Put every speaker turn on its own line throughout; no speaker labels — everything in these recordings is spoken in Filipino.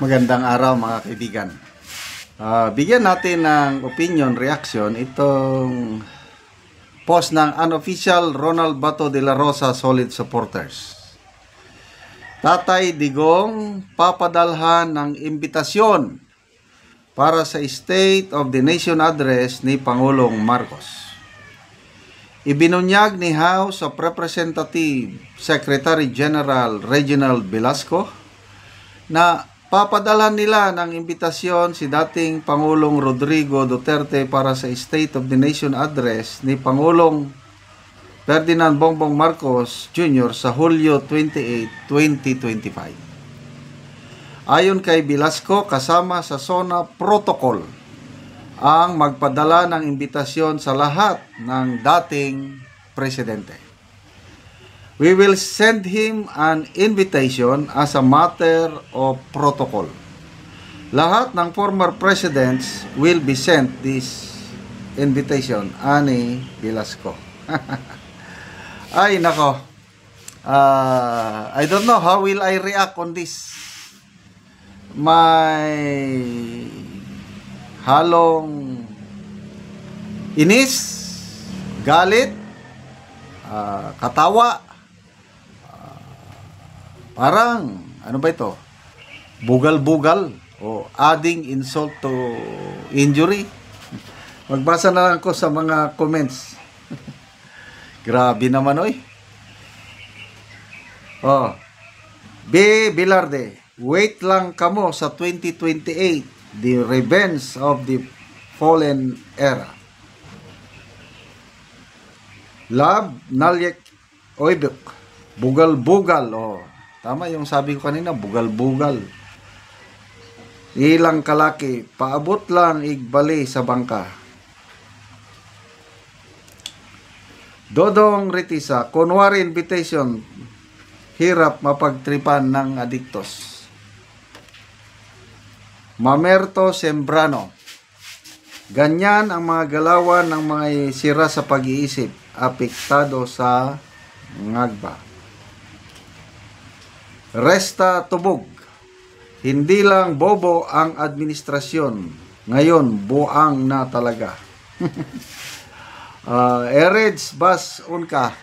Magandang araw mga kaibigan. Bigyan natin ng opinion, reaction itong post ng unofficial Ronald Bato de la Rosa Solid Supporters. Tatay Digong papadalhan ng imbitasyon para sa State of the Nation Address ni Pangulong Marcos. Ibinunyag ni House of Representative Secretary General Reginald Velasco na papadalhan nila ng imbitasyon si dating Pangulong Rodrigo Duterte para sa State of the Nation Address ni Pangulong Ferdinand Bongbong Marcos Jr. sa Hulyo 28, 2025. Ayon kay Velasco, kasama sa SONA Protocol ang magpadala ng imbitasyon sa lahat ng dating presidente. We will send him an invitation as a matter of protocol. Lahat ng former presidents will be sent this invitation, ani Velasco. Ay, nako. I don't know how will I react on this. May halong inis, galit, katawa, parang, ano ba ito? Bugal-bugal o adding insult to injury. Magbasa na lang ko sa mga comments. Grabe naman, oy. B. Bilarde, wait lang kamo sa 2028, the revenge of the fallen era. Love Nalyek Oybuk, bugal-bugal, tama yung sabi ko kanina, bugal-bugal. Ilang kalaki, paabot lang igbali sa bangka. Dodong Ritisa, kunwari invitation, hirap mapagtripan ng adiktos. Mamerto Sembrano, ganyan ang mga galawan ng mga sira sa pag-iisip, apektado sa ngagba. Resta Tubog, hindi lang bobo ang administrasyon, ngayon buang na talaga. Ereds Bas Unka,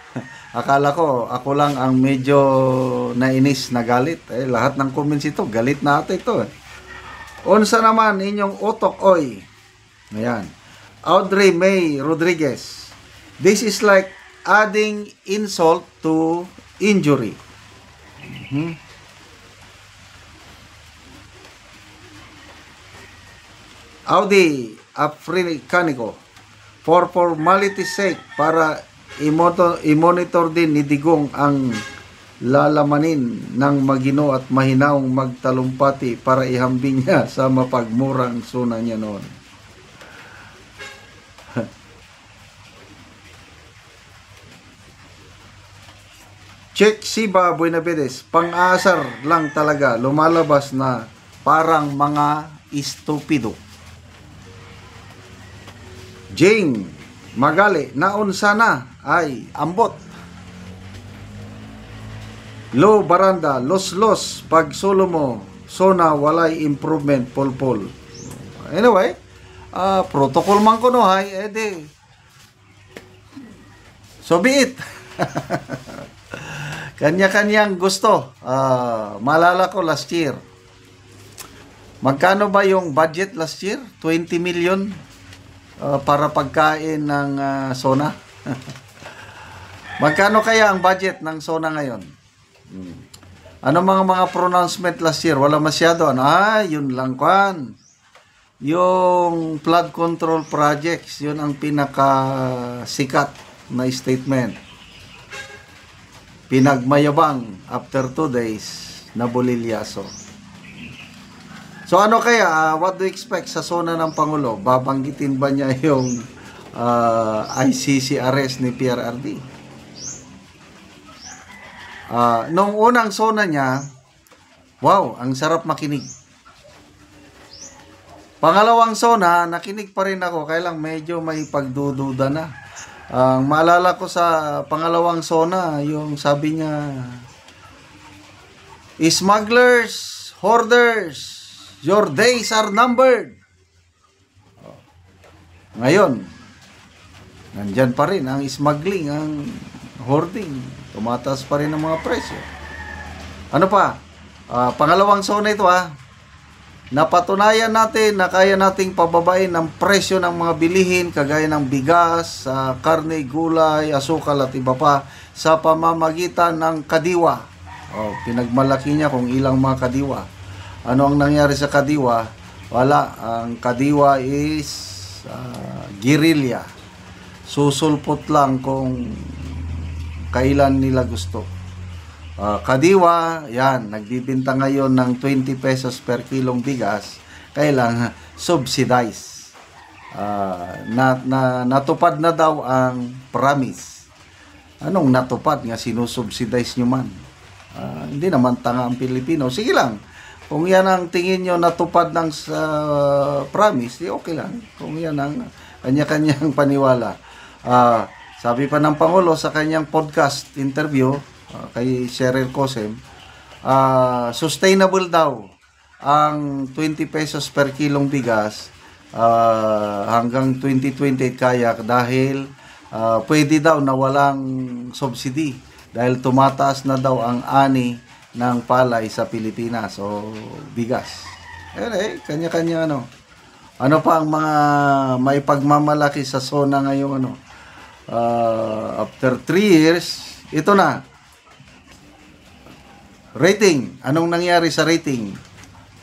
akala ko ako lang ang medyo nainis na galit. Lahat ng comments ito, galit na ata ito. Unsa naman inyong utok, oy? Ayan. Audrey May Rodriguez, this is like adding insult to injury. Audi Africanico, for formality's sake, para i-monitor din ni Digong ang lalamanin ng magino at mahinaong magtalumpati para ihambing niya sa mapagmurang suna niya noon. Check Siba Buenavides, pang-asar lang talaga, lumalabas na parang mga estupido. Jane Magali, naon sana ay ambot. Low Baranda, los pag solo mo, sona walay improvement, pol. Anyway, protocol man ko no, hay, edi. So be it. Kanya-kanyang gusto. Malala ko last year. Magkano ba yung budget last year? 20 million para pagkain ng SONA. Magkano kaya ang budget ng SONA ngayon? Ano mga pronouncement last year? Wala masyado. Yun lang kwan. Yung flood control projects, yun ang pinakasikat na statement. Pinagmayabang after 2 days na bolilyaso. So ano kaya, what do you expect sa SONA ng Pangulo? Babanggitin ba niya yung ICC arrest ni PRRD? Nung unang SONA niya, wow, ang sarap makinig. Pangalawang SONA, nakinig pa rin ako, kaya lang medyo may pagdududa na. Maalala ko sa pangalawang SONA, yung sabi niya, smugglers, hoarders, Your days are numbered. Ngayon, nandyan pa rin ang smuggling, ang hoarding. Tumataas pa rin ang mga presyo. Ano pa? Pangalawang zona ito napatunayan natin na kaya nating pababain ang presyo ng mga bilihin kagaya ng bigas, karne, gulay, asukal at iba pa sa pamamagitan ng kadiwa. Pinagmalaki niya kung ilang mga kadiwa. Ano ang nangyari sa kadiwa? Wala. Ang kadiwa is guerrilla. Susulpot lang kung kailan nila gusto. Kadiwa, yan, nagbibinta ngayon ng 20 pesos per kilong bigas, kailang subsidize. Natupad na daw ang promise. Anong natupad nga sinusubsidize nyo man? Hindi naman tanga ang Pilipino. Sige lang, kung yan ang tingin nyo natupad ng promise, okay lang. Kung yan ang kanya-kanyang paniwala. Sabi pa ng Pangulo sa kanyang podcast interview, kay Cheryl Cosem, sustainable daw ang 20 pesos per kilong bigas hanggang 2028 kaya dahil pwede daw na walang subsidy dahil tumataas na daw ang ani ng palay sa Pilipinas o bigas. Kanya-kanya ano pa ang mga may pagmamalaki sa zona ngayong after 3 years, ito na. Rating. Anong nangyari sa rating?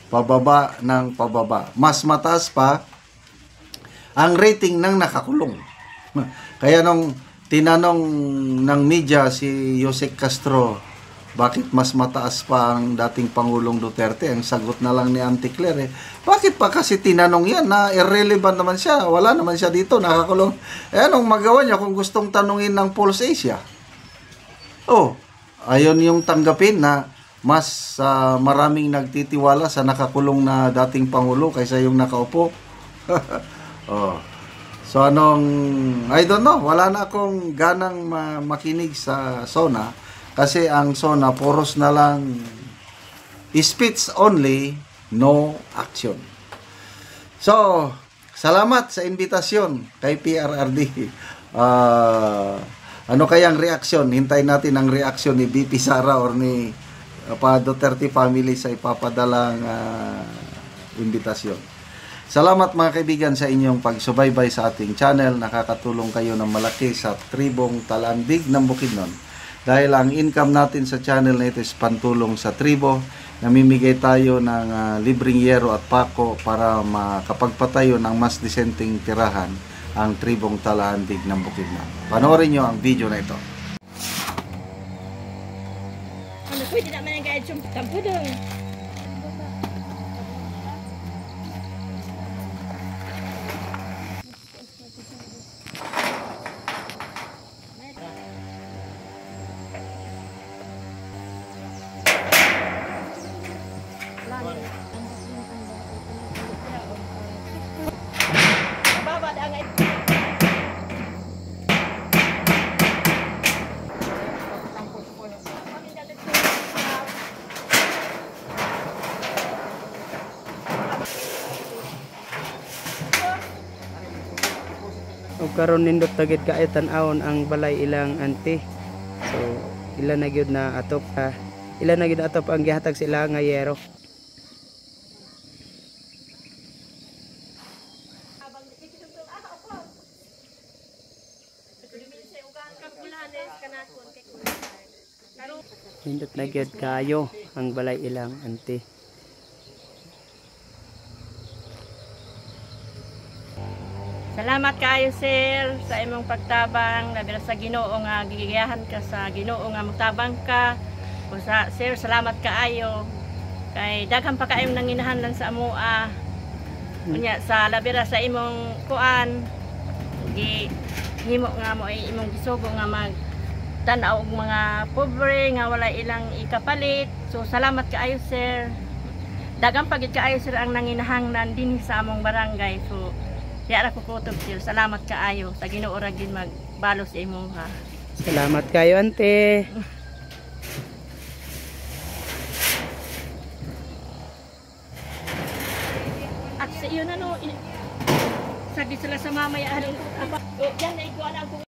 Pababa ng pababa. Mas mataas pa ang rating ng nakakulong. Kaya nung tinanong ng media si Jose Castro, bakit mas mataas pa ang dating Pangulong Duterte? Ang sagot na lang ni Auntie Claire, bakit pa kasi tinanong yan na irrelevant naman siya? Wala naman siya dito, nakakulong. Anong magawa niya kung gustong tanungin ng Pulse Asia? Ayon yung tanggapin na mas maraming nagtitiwala sa nakakulong na dating Pangulo kaysa yung nakaupo. So I don't know, wala na akong ganang makinig sa SONA kasi ang SONA puros na lang speech only, no action. So, salamat sa imbitasyon kay PRRD. Ano kayang reaksyon? Hintayin natin ang reaksyon ni BP Sara or ni Duterte family sa ipapadalang imbitasyon. Salamat mga kaibigan sa inyong pagsubaybay sa ating channel. Nakakatulong kayo ng malaki sa tribong Talandig ng Bukidnon. Dahil ang income natin sa channel na ito is pantulong sa tribo. Namimigay tayo ng libreng yero at pako para makapagpatayo ng mas disenteng tirahan ang tribong Talandig ng Bukidnon. Panoorin nyo ang video na ito.
Pwede naman ang gaya yung tampo doon. Baba na ang
ug karon nindot tagid ka tan-awon ang balay ilang auntie. So ila na gyud na atop ang gihatag sila nga yero. Nindot na gyud kayo ang balay ilang auntie.
Salamat kaayo sir sa imong pagtabang labi sa Ginoo nga gigiyahan ka sa Ginoo nga motabang ka. Sir, salamat kaayo kay daghan pa kaayong nanginahanglan sa amoa. Unya sa labi sa imong kuan himo nga mo ay imong gisugo nga mag-tan-aw og mga pobre nga wala ilang ikapalit. So salamat kaayo sir. Daghan pa gid kaayo sir ang nanginahanglan dinhi sa among barangay. So kaya ako kutob sir, salamat kaayo sa Ginoo ra gid magbalo sa imong ha.
Salamat kayo ante.
sa iyo na no. Sagdi sila sa mamaya. Yan na ikuha lang kung